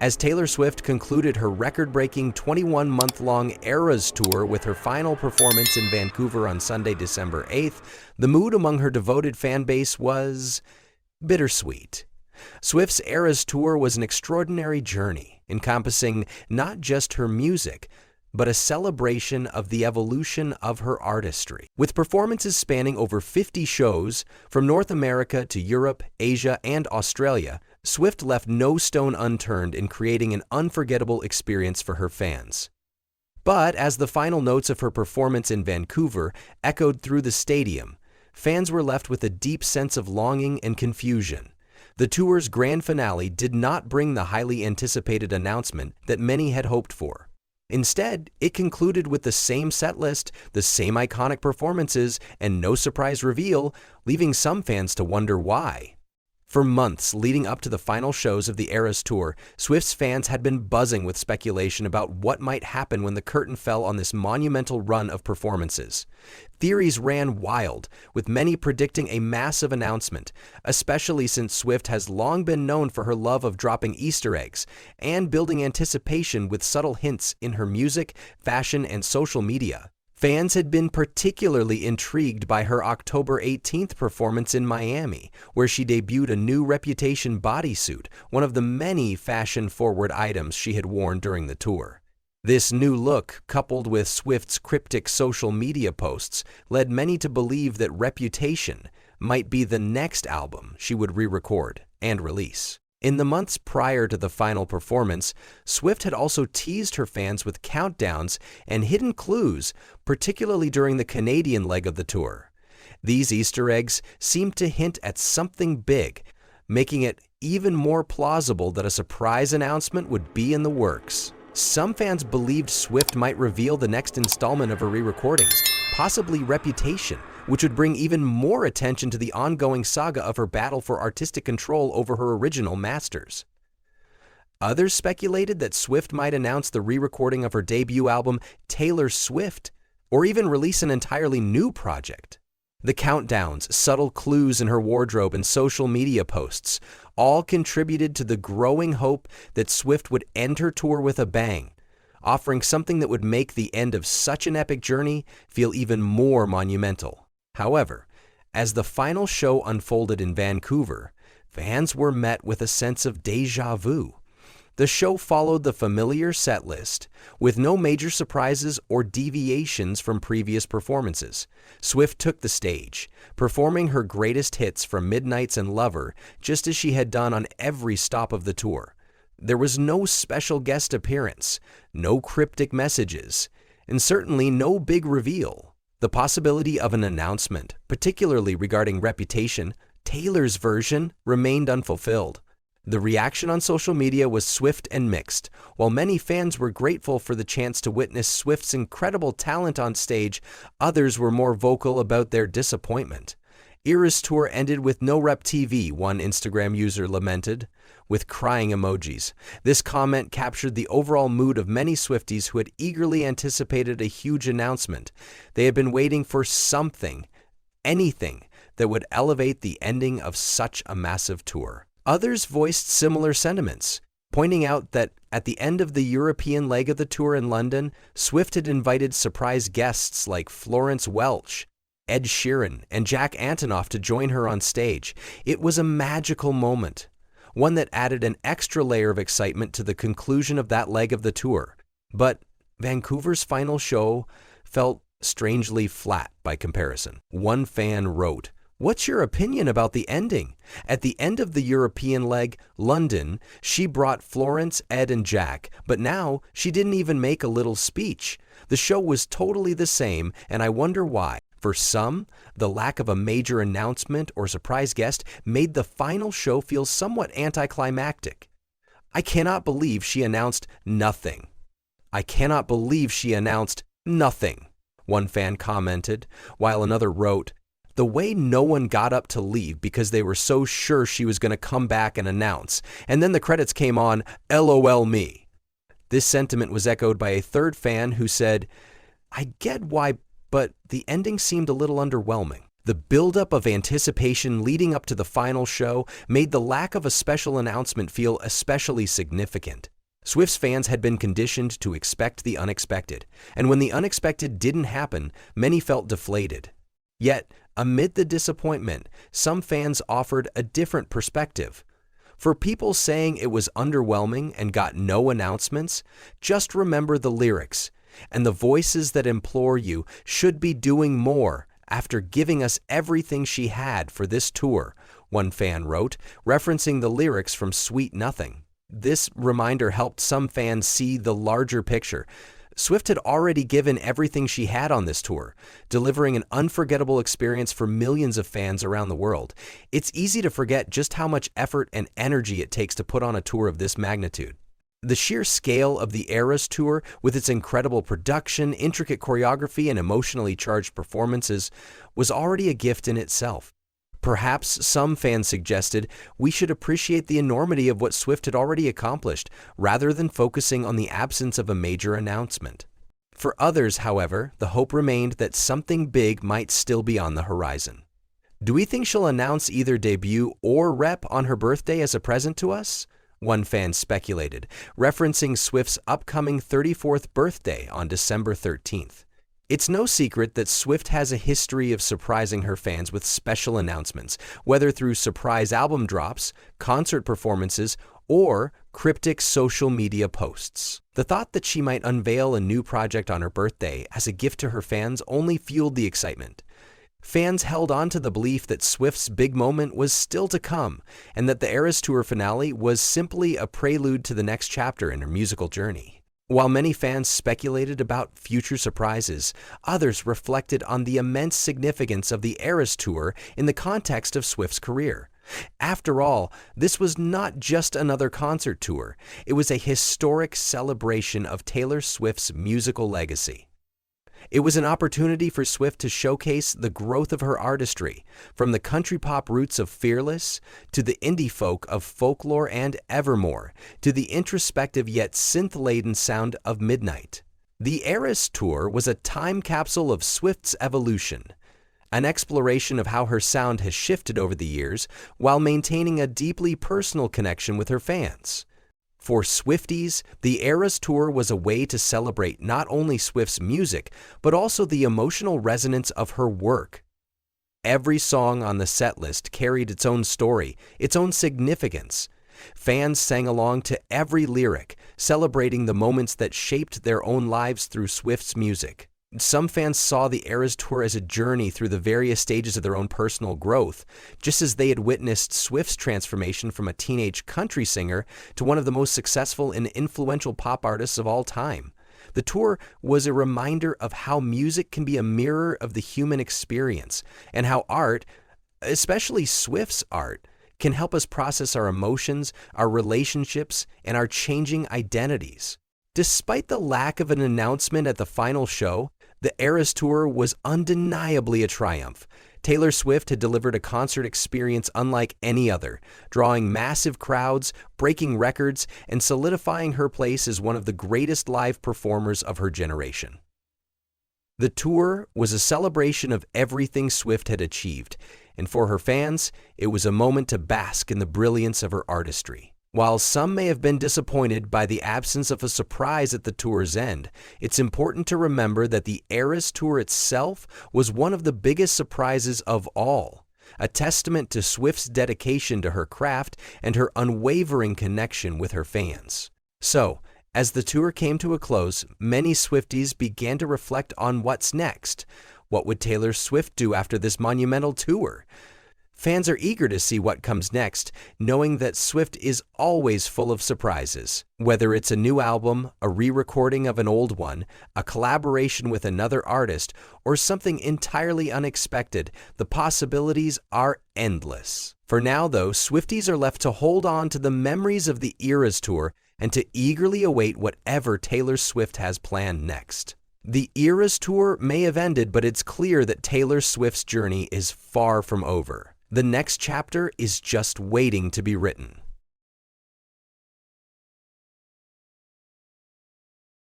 As Taylor Swift concluded her record-breaking 21-month-long Eras tour with her final performance in Vancouver on Sunday, December 8th, the mood among her devoted fan base was bittersweet. Swift's Eras tour was an extraordinary journey, encompassing not just her music, but a celebration of the evolution of her artistry. With performances spanning over 50 shows from North America to Europe, Asia, and Australia, Swift left no stone unturned in creating an unforgettable experience for her fans. But as the final notes of her performance in Vancouver echoed through the stadium, fans were left with a deep sense of longing and confusion. The tour's grand finale did not bring the highly anticipated announcement that many had hoped for. Instead, it concluded with the same setlist, the same iconic performances, and no surprise reveal, leaving some fans to wonder why. For months leading up to the final shows of the Eras Tour, Swift's fans had been buzzing with speculation about what might happen when the curtain fell on this monumental run of performances. Theories ran wild, with many predicting a massive announcement, especially since Swift has long been known for her love of dropping Easter eggs and building anticipation with subtle hints in her music, fashion, and social media. Fans had been particularly intrigued by her October 18th performance in Miami, where she debuted a new Reputation bodysuit, one of the many fashion-forward items she had worn during the tour. This new look, coupled with Swift's cryptic social media posts, led many to believe that Reputation might be the next album she would re-record and release. In the months prior to the final performance, Swift had also teased her fans with countdowns and hidden clues, particularly during the Canadian leg of the tour. These Easter eggs seemed to hint at something big, making it even more plausible that a surprise announcement would be in the works. Some fans believed Swift might reveal the next installment of her re-recordings, possibly Reputation, which would bring even more attention to the ongoing saga of her battle for artistic control over her original masters. Others speculated that Swift might announce the re-recording of her debut album, Taylor Swift, or even release an entirely new project. The countdowns, subtle clues in her wardrobe, and social media posts all contributed to the growing hope that Swift would end her tour with a bang, offering something that would make the end of such an epic journey feel even more monumental. However, as the final show unfolded in Vancouver, fans were met with a sense of déjà vu. The show followed the familiar set list, with no major surprises or deviations from previous performances. Swift took the stage, performing her greatest hits from Midnights and Lover, just as she had done on every stop of the tour. There was no special guest appearance, no cryptic messages, and certainly no big reveal. The possibility of an announcement, particularly regarding Reputation, Taylor's version, remained unfulfilled. The reaction on social media was swift and mixed. While many fans were grateful for the chance to witness Swift's incredible talent on stage, others were more vocal about their disappointment. Eras tour ended with no Rep TV, one Instagram user lamented, with crying emojis. This comment captured the overall mood of many Swifties who had eagerly anticipated a huge announcement. They had been waiting for something, anything, that would elevate the ending of such a massive tour. Others voiced similar sentiments, pointing out that at the end of the European leg of the tour in London, Swift had invited surprise guests like Florence Welch, Ed Sheeran, and Jack Antonoff to join her on stage. It was a magical moment, one that added an extra layer of excitement to the conclusion of that leg of the tour. But Vancouver's final show felt strangely flat by comparison. One fan wrote, "What's your opinion about the ending? At the end of the European leg, London, she brought Florence, Ed, and Jack, but now she didn't even make a little speech. The show was totally the same, and I wonder why." For some, the lack of a major announcement or surprise guest made the final show feel somewhat anticlimactic. "I cannot believe she announced nothing. I cannot believe she announced nothing," one fan commented, while another wrote, "The way no one got up to leave because they were so sure she was going to come back and announce, and then the credits came on, LOL me." This sentiment was echoed by a third fan who said, "I get why, but the ending seemed a little underwhelming." The buildup of anticipation leading up to the final show made the lack of a special announcement feel especially significant. Swift's fans had been conditioned to expect the unexpected, and when the unexpected didn't happen, many felt deflated. Yet, amid the disappointment, some fans offered a different perspective. For people saying it was underwhelming and got no announcements, just remember the lyrics, and the voices that implore you should be doing more after giving us everything she had for this tour, one fan wrote, referencing the lyrics from Sweet Nothing. This reminder helped some fans see the larger picture. Swift had already given everything she had on this tour, delivering an unforgettable experience for millions of fans around the world. It's easy to forget just how much effort and energy it takes to put on a tour of this magnitude. The sheer scale of the Eras Tour, with its incredible production, intricate choreography, and emotionally charged performances, was already a gift in itself. Perhaps some fans suggested we should appreciate the enormity of what Swift had already accomplished, rather than focusing on the absence of a major announcement. For others, however, the hope remained that something big might still be on the horizon. Do we think she'll announce either debut or rep on her birthday as a present to us? One fan speculated, referencing Swift's upcoming 34th birthday on December 13th. It's no secret that Swift has a history of surprising her fans with special announcements, whether through surprise album drops, concert performances, or cryptic social media posts. The thought that she might unveil a new project on her birthday as a gift to her fans only fueled the excitement. Fans held on to the belief that Swift's big moment was still to come, and that the Eras Tour finale was simply a prelude to the next chapter in her musical journey. While many fans speculated about future surprises, others reflected on the immense significance of the Eras Tour in the context of Swift's career. After all, this was not just another concert tour, it was a historic celebration of Taylor Swift's musical legacy. It was an opportunity for Swift to showcase the growth of her artistry, from the country pop roots of Fearless, to the indie folk of Folklore and Evermore, to the introspective yet synth-laden sound of Midnight. The Eras Tour was a time capsule of Swift's evolution, an exploration of how her sound has shifted over the years while maintaining a deeply personal connection with her fans. For Swifties, the Eras Tour was a way to celebrate not only Swift's music, but also the emotional resonance of her work. Every song on the setlist carried its own story, its own significance. Fans sang along to every lyric, celebrating the moments that shaped their own lives through Swift's music. Some fans saw the Eras Tour as a journey through the various stages of their own personal growth, just as they had witnessed Swift's transformation from a teenage country singer to one of the most successful and influential pop artists of all time. The tour was a reminder of how music can be a mirror of the human experience, and how art, especially Swift's art, can help us process our emotions, our relationships, and our changing identities. Despite the lack of an announcement at the final show, the Eras Tour was undeniably a triumph. Taylor Swift had delivered a concert experience unlike any other, drawing massive crowds, breaking records, and solidifying her place as one of the greatest live performers of her generation. The tour was a celebration of everything Swift had achieved, and for her fans, it was a moment to bask in the brilliance of her artistry. While some may have been disappointed by the absence of a surprise at the tour's end, it's important to remember that the Eras Tour itself was one of the biggest surprises of all, a testament to Swift's dedication to her craft and her unwavering connection with her fans. So, as the tour came to a close, many Swifties began to reflect on what's next. What would Taylor Swift do after this monumental tour? Fans are eager to see what comes next, knowing that Swift is always full of surprises. Whether it's a new album, a re-recording of an old one, a collaboration with another artist, or something entirely unexpected, the possibilities are endless. For now, though, Swifties are left to hold on to the memories of the Eras Tour and to eagerly await whatever Taylor Swift has planned next. The Eras Tour may have ended, but it's clear that Taylor Swift's journey is far from over. The next chapter is just waiting to be written.